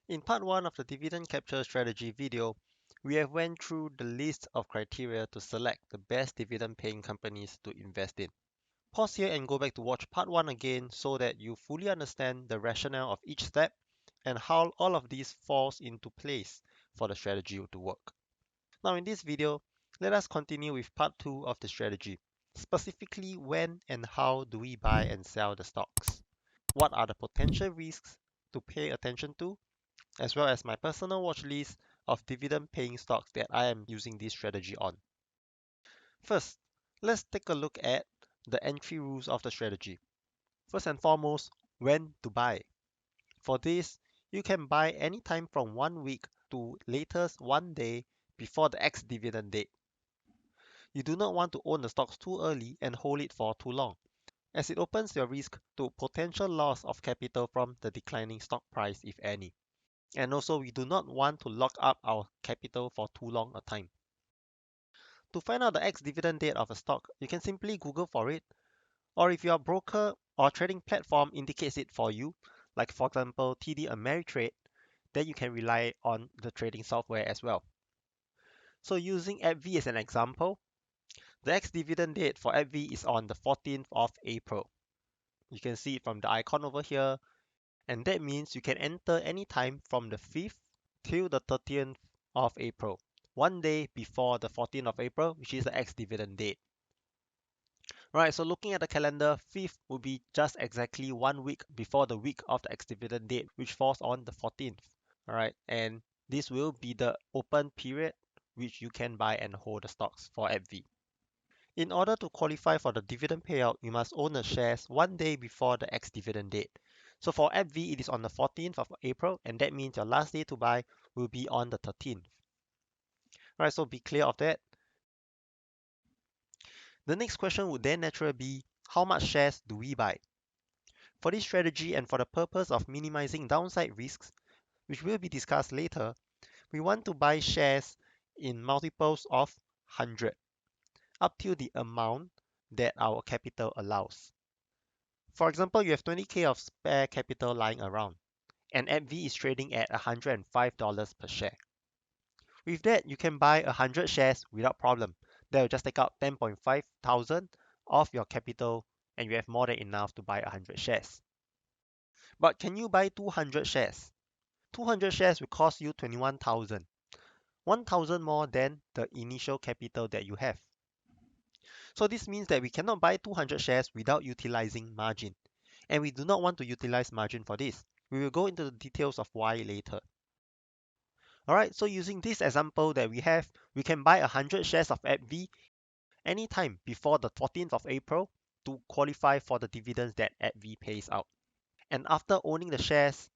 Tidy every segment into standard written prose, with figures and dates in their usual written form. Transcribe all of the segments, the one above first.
In part 1 of the Dividend Capture Strategy video, we have went through the list of criteria to select the best dividend paying companies to invest in. Pause here and go back to watch part 1 again so that you fully understand the rationale of each step and how all of these falls into place for the strategy to work. Now in this video, let us continue with part 2 of the strategy. Specifically, when and how do we buy and sell the stocks? What are the potential risks to pay attention to, as well as my personal watch list of dividend paying stocks that I am using this strategy on. First, let's take a look at the entry rules of the strategy. First and foremost, when to buy. For this, you can buy anytime from 1 week to latest 1 day before the ex-dividend date. You do not want to own the stocks too early and hold it for too long, as it opens your risk to potential loss of capital from the declining stock price, if any. And also, we do not want to lock up our capital for too long a time. To find out the ex-dividend date of a stock, you can simply Google for it, or if your broker or trading platform indicates it for you, like for example TD Ameritrade, then you can rely on the trading software as well. So using AbbVie as an example, the ex-dividend date for AbbVie is on the 14th of April. You can see it from the icon over here, and that means you can enter anytime from the 5th till the 30th of April, 1 day before the 14th of April, which is the ex-dividend date. Right, so looking at the calendar, 5th would be just exactly 1 week before the week of the ex-dividend date, which falls on the 14th. Alright, and this will be the open period which you can buy and hold the stocks for AbbVie. In order to qualify for the dividend payout, you must own the shares 1 day before the ex-dividend date. So for AbbVie, it is on the 14th of April, and that means your last day to buy will be on the 13th. Alright, so be clear of that. The next question would then naturally be, how much shares do we buy? For this strategy and for the purpose of minimizing downside risks, which will be discussed later, we want to buy shares in multiples of 100, up to the amount that our capital allows. For example, you have 20k of spare capital lying around, and AbbVie is trading at $105 per share. With that, you can buy 100 shares without problem. That will just take out 10.5 thousand of your capital, and you have more than enough to buy 100 shares. But can you buy 200 shares? 200 shares will cost you 21,000, 1,000 more than the initial capital that you have. So this means that we cannot buy 200 shares without utilizing margin, and we do not want to utilize margin for this. We will go into the details of why later. Alright, so using this example that we have, we can buy 100 shares of AbbVie anytime before the 14th of April to qualify for the dividends that AbbVie pays out. And after owning the shares,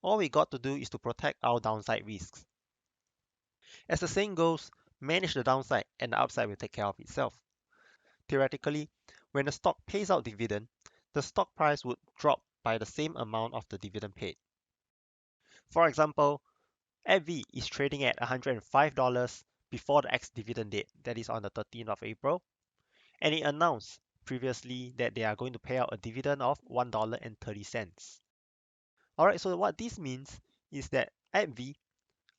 all we got to do is to protect our downside risks. As the saying goes, manage the downside and the upside will take care of itself. Theoretically, when the stock pays out dividend, the stock price would drop by the same amount of the dividend paid. For example, AbbVie is trading at $105 before the ex-dividend date, that is on the 13th of April, and it announced previously that they are going to pay out a dividend of $1.30. Alright, so what this means is that AbbVie,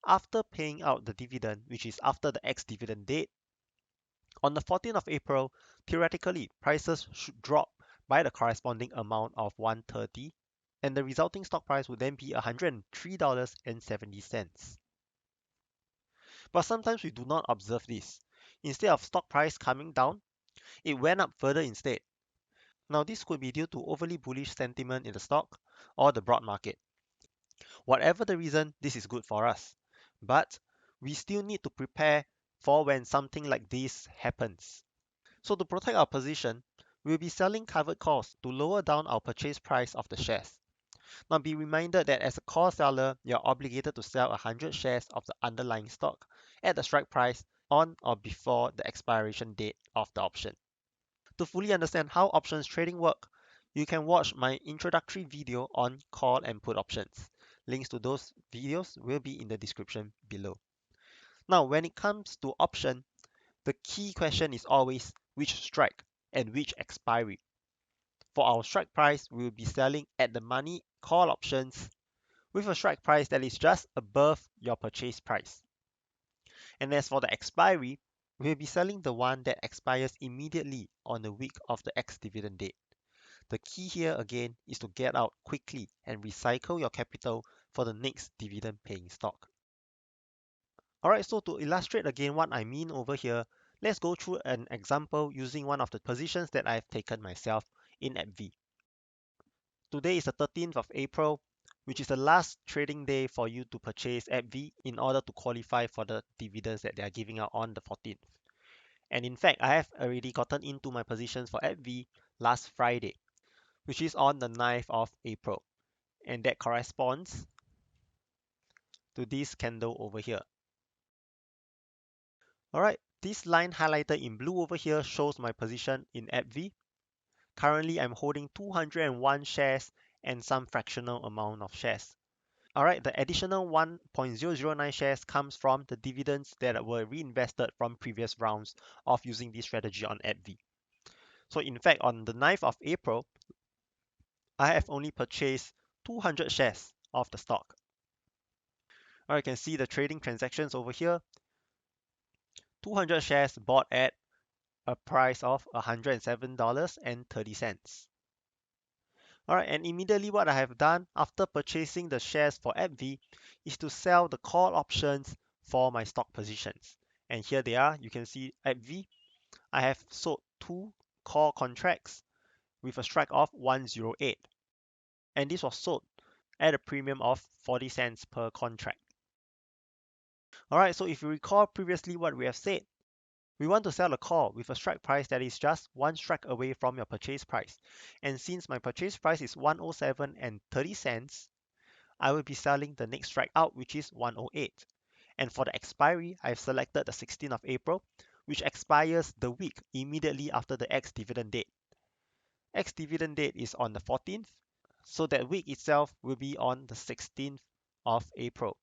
after paying out the dividend, which is after the ex-dividend date, on the 14th of April, theoretically, prices should drop by the corresponding amount of 130, and the resulting stock price would then be $103.70. But sometimes we do not observe this. Instead of stock price coming down, it went up further instead. Now this could be due to overly bullish sentiment in the stock or the broad market. Whatever the reason, this is good for us. But we still need to prepare for when something like this happens. So to protect our position, we'll be selling covered calls to lower down our purchase price of the shares. Now be reminded that as a call seller, you're obligated to sell 100 shares of the underlying stock at the strike price on or before the expiration date of the option. To fully understand how options trading work, you can watch my introductory video on call and put options. Links to those videos will be in the description below. Now, when it comes to option, the key question is always which strike and which expiry. For our strike price, we will be selling at the money call options, with a strike price that is just above your purchase price. And as for the expiry, we'll be selling the one that expires immediately on the week of the ex-dividend date. The key here again is to get out quickly and recycle your capital for the next dividend paying stock. Alright, so to illustrate again what I mean over here, let's go through an example using one of the positions that I've taken myself in AbbVie. Today is the 13th of April, which is the last trading day for you to purchase AbbVie in order to qualify for the dividends that they are giving out on the 14th. And in fact, I have already gotten into my positions for AbbVie last Friday, which is on the 9th of April. And that corresponds to this candle over here. Alright, this line highlighted in blue over here shows my position in AbbVie. Currently, I'm holding 201 shares and some fractional amount of shares. Alright, the additional 1.009 shares comes from the dividends that were reinvested from previous rounds of using this strategy on AbbVie. So in fact, on the 9th of April, I have only purchased 200 shares of the stock. Alright, you can see the trading transactions over here. 200 shares bought at a price of $107.30. Alright, and immediately what I have done after purchasing the shares for AbbVie is to sell the call options for my stock positions. And here they are. You can see AbbVie. I have sold 2 call contracts with a strike of 108. And this was sold at a premium of 40 cents per contract. Alright, so if you recall previously what we have said, we want to sell a call with a strike price that is just one strike away from your purchase price. And since my purchase price is 107.30, I will be selling the next strike out, which is 108. And for the expiry, I've selected the 16th of April, which expires the week immediately after the ex-dividend date. Ex-dividend date is on the 14th, so that week itself will be on the 16th of April.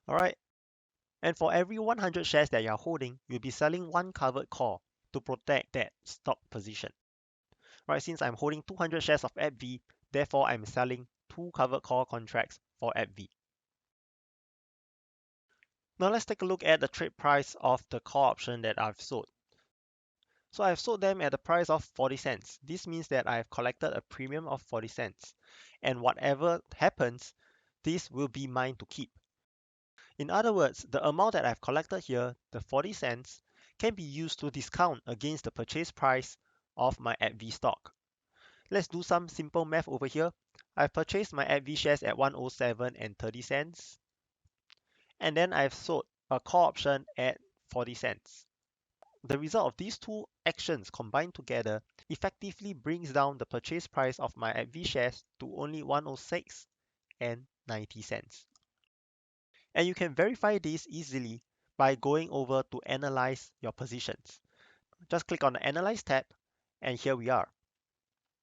Alright, and for every 100 shares that you're holding, you'll be selling one covered call to protect that stock position. Right, since I'm holding 200 shares of AbbVie, therefore I'm selling 2 covered call contracts for AbbVie. Now let's take a look at the trade price of the call option that I've sold. So I've sold them at the price of 40 cents. This means that I've collected a premium of 40 cents. And whatever happens, this will be mine to keep. In other words, the amount that I've collected here, the 40 cents, can be used to discount against the purchase price of my AbbVie stock. Let's do some simple math over here. I've purchased my AbbVie shares at 107.30, and then I've sold a call option at 40 cents. The result of these two actions combined together effectively brings down the purchase price of my AbbVie shares to only 106.90. And you can verify this easily by going over to analyze your positions. Just click on the Analyze tab, and here we are.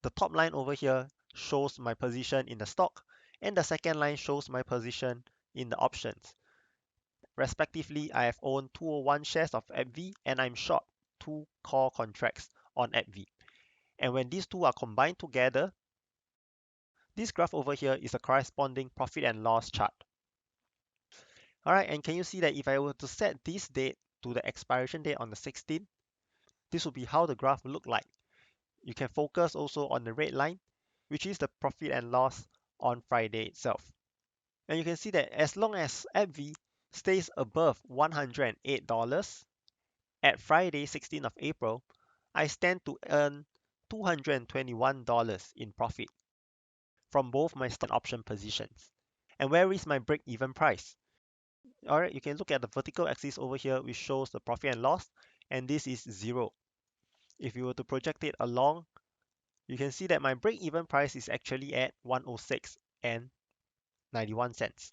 The top line over here shows my position in the stock, and the second line shows my position in the options. Respectively, I have owned 201 shares of AbbVie, and I'm short 2 call contracts on AbbVie. And when these two are combined together, this graph over here is a corresponding profit and loss chart. Alright, and can you see that if I were to set this date to the expiration date on the 16th, this would be how the graph will look like. You can focus also on the red line, which is the profit and loss on Friday itself. And you can see that as long as AbbVie stays above $108 at Friday 16th of April, I stand to earn $221 in profit from both my stock and option positions. And where is my break-even price? Alright, you can look at the vertical axis over here, which shows the profit and loss, and this is 0. If you were to project it along, you can see that my break-even price is actually at 106.91 cents.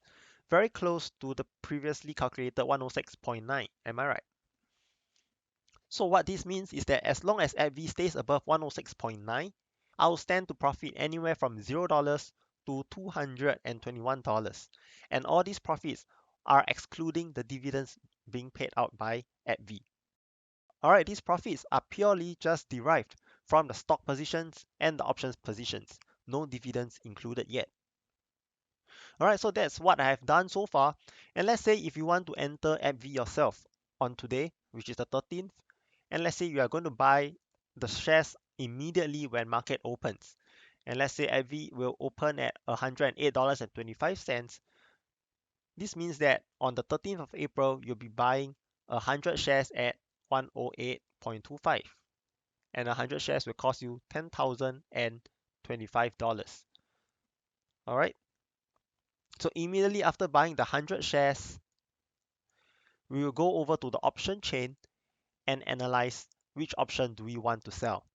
Very close to the previously calculated 106.9, am I right? So what this means is that as long as AbbVie stays above 106.9, I'll stand to profit anywhere from $0 to $221. And all these profits are excluding the dividends being paid out by AbbVie. Alright, these profits are purely just derived from the stock positions and the options positions, no dividends included yet. Alright, so that's what I have done so far. And let's say if you want to enter AbbVie yourself on today, which is the 13th, and let's say you are going to buy the shares immediately when market opens. And let's say AbbVie will open at $108.25. This means that on the 13th of April, you'll be buying 100 shares at 108.25. And 100 shares will cost you $10,025. Alright, so immediately after buying the 100 shares, we will go over to the option chain and analyze which option do we want to sell.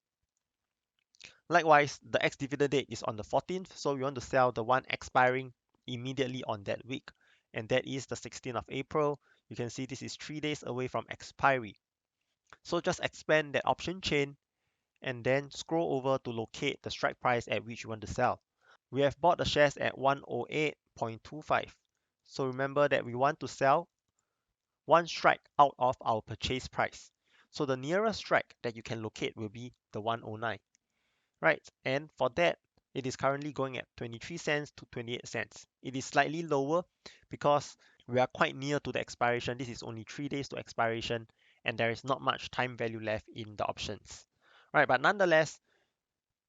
Likewise, the ex-dividend date is on the 14th, so we want to sell the one expiring immediately on that week, and that is the 16th of April. You can see this is 3 days away from expiry. So just expand that option chain and then scroll over to locate the strike price at which you want to sell. We have bought the shares at 108.25. So remember that we want to sell one strike out of our purchase price. So the nearest strike that you can locate will be the 109, right? And for that, it is currently going at 23 cents to 28 cents. It is slightly lower because we are quite near to the expiration. This is only 3 days to expiration, and there is not much time value left in the options, right? But nonetheless,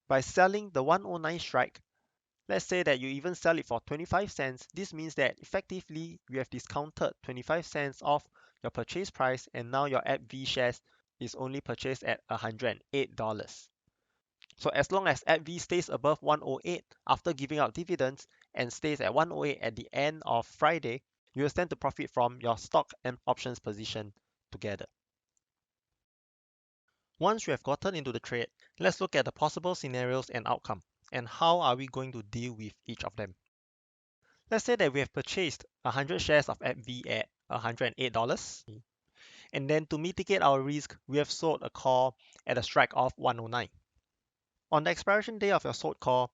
by selling the 109 strike, let's say that you even sell it for 25 cents, this means that effectively you have discounted 25 cents off your purchase price, and now your AbbVie shares is only purchased at $108. So as long as AbbVie stays above 108 after giving out dividends and stays at 108 at the end of Friday, you will stand to profit from your stock and options position together. Once you have gotten into the trade, let's look at the possible scenarios and outcome, and how are we going to deal with each of them. Let's say that we have purchased 100 shares of AbbVie at $108, and then to mitigate our risk, we have sold a call at a strike of 109. On the expiration day of your sold call,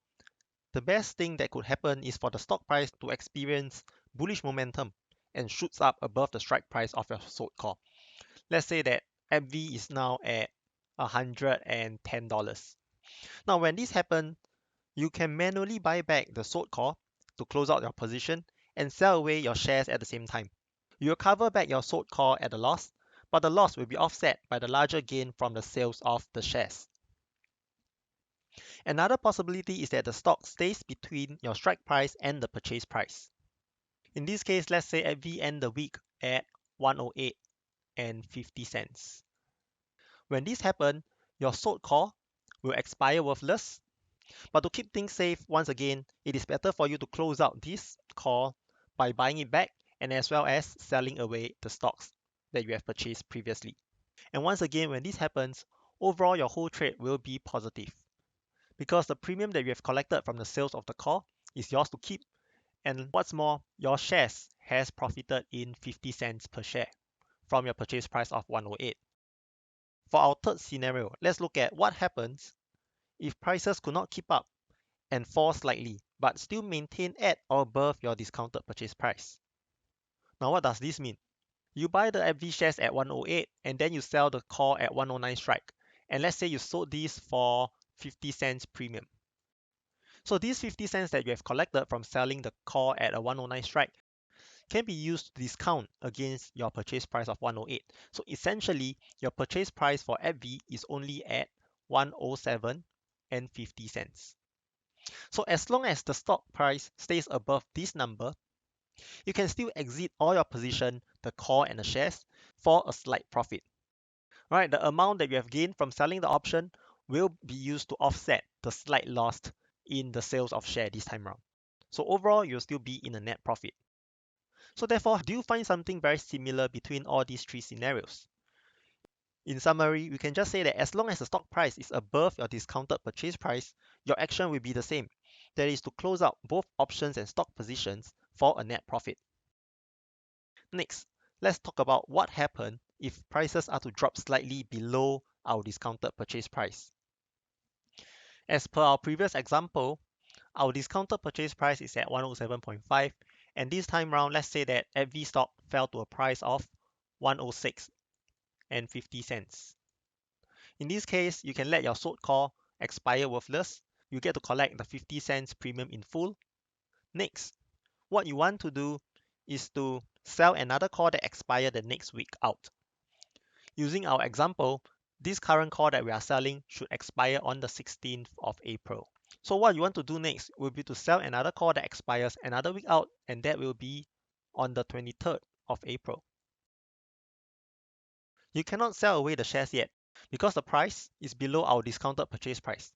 the best thing that could happen is for the stock price to experience bullish momentum and shoots up above the strike price of your sold call. Let's say that AbbVie is now at $110. Now, when this happens, you can manually buy back the sold call to close out your position and sell away your shares at the same time. You'll cover back your sold call at a loss, but the loss will be offset by the larger gain from the sales of the shares. Another possibility is that the stock stays between your strike price and the purchase price. In this case, let's say AbbVie end the week at 108 and 50 cents. When this happens, your sold call will expire worthless. But to keep things safe, once again, it is better for you to close out this call by buying it back and as well as selling away the stocks that you have purchased previously. And once again, when this happens, overall your whole trade will be positive because the premium that you have collected from the sales of the call is yours to keep. And what's more, your shares has profited in 50 cents per share from your purchase price of 108. For our third scenario, let's look at what happens if prices could not keep up and fall slightly, but still maintain at or above your discounted purchase price. Now, what does this mean? You buy the AbbVie shares at 108 and then you sell the call at 109 strike. And let's say you sold these for 50 cents premium. So these 50 cents that you have collected from selling the call at a 109 strike can be used to discount against your purchase price of 108. So essentially, your purchase price for AbbVie is only at 107 and 50 cents. So as long as the stock price stays above this number, you can still exit all your position, the call and the shares, for a slight profit. Right, the amount that you have gained from selling the option will be used to offset the slight loss in the sales of share this time around. So overall, you'll still be in a net profit. So therefore, do you find something very similar between all these three scenarios? In summary, we can just say that as long as the stock price is above your discounted purchase price, your action will be the same. That is to close out both options and stock positions for a net profit. Next, let's talk about what happens if prices are to drop slightly below our discounted purchase price. As per our previous example, our discounted purchase price is at 107.5, and this time round, let's say that AbbVie stock fell to a price of 106 and 50 cents. In this case, you can let your sold call expire worthless. You get to collect the 50 cents premium in full. Next, What you want to do is to sell another call that expires the next week out. Using our example, this current call that we are selling should expire on the 16th of April. So what you want to do next will be to sell another call that expires another week out, and that will be on the 23rd of April. You cannot sell away the shares yet because the price is below our discounted purchase price.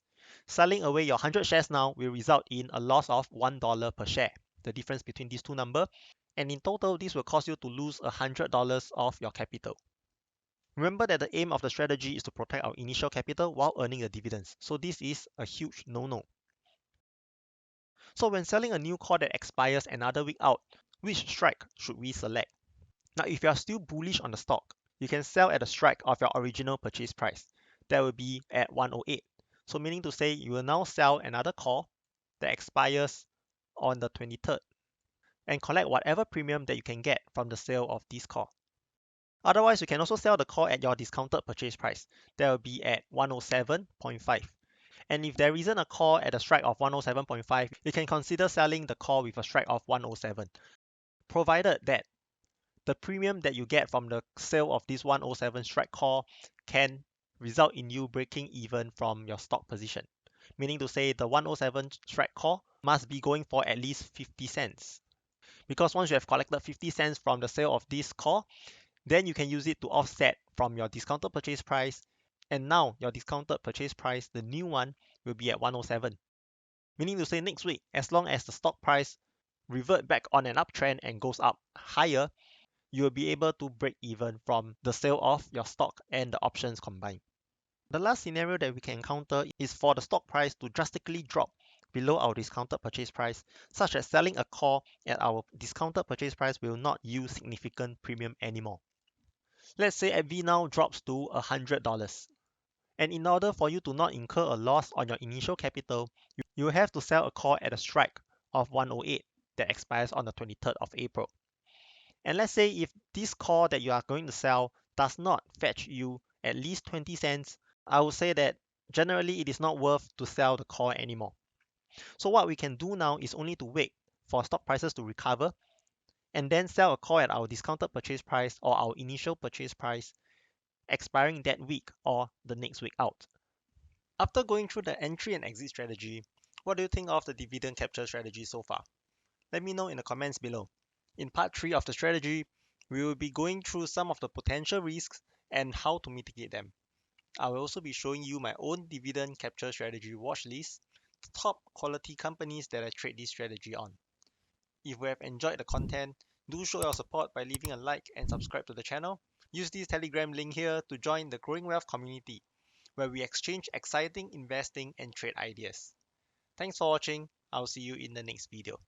Selling away your 100 shares now will result in a loss of $1 per share, the difference between these two numbers, and in total this will cause you to lose $100 of your capital. Remember that the aim of the strategy is to protect our initial capital while earning the dividends, so this is a huge no-no. So when selling a new call that expires another week out, which strike should we select? Now if you are still bullish on the stock, you can sell at the strike of your original purchase price. That will be at 108. So meaning to say you will now sell another call that expires on the 23rd and collect whatever premium that you can get from the sale of this call. Otherwise, you can also sell the call at your discounted purchase price. That will be at 107.5. And if there isn't a call at a strike of 107.5, you can consider selling the call with a strike of 107, provided that the premium that you get from the sale of this 107 strike call can result in you breaking even from your stock position. Meaning to say the 107 strike call must be going for at least 50 cents. Because once you have collected 50 cents from the sale of this call, then you can use it to offset from your discounted purchase price. And now your discounted purchase price, the new one, will be at 107. Meaning to say next week, as long as the stock price revert back on an uptrend and goes up higher, you will be able to break even from the sale of your stock and the options combined. The last scenario that we can encounter is for the stock price to drastically drop below our discounted purchase price, such as selling a call at our discounted purchase price will not yield significant premium anymore. Let's say FV now drops to $100. And in order for you to not incur a loss on your initial capital, you have to sell a call at a strike of 108 that expires on the 23rd of April. And let's say if this call that you are going to sell does not fetch you at least 20 cents, I would say that generally it is not worth to sell the call anymore. So what we can do now is only to wait for stock prices to recover and then sell a call at our discounted purchase price or our initial purchase price expiring that week or the next week out. After going through the entry and exit strategy, what do you think of the dividend capture strategy so far? Let me know in the comments below. In part 3 of the strategy, we will be going through some of the potential risks and how to mitigate them. I will also be showing you my own dividend capture strategy watch list, top quality companies that I trade this strategy on. If you have enjoyed the content, do show your support by leaving a like and subscribe to the channel. Use this Telegram link here to join the Growing Wealth community, where we exchange exciting investing and trade ideas. Thanks for watching. I'll see you in the next video.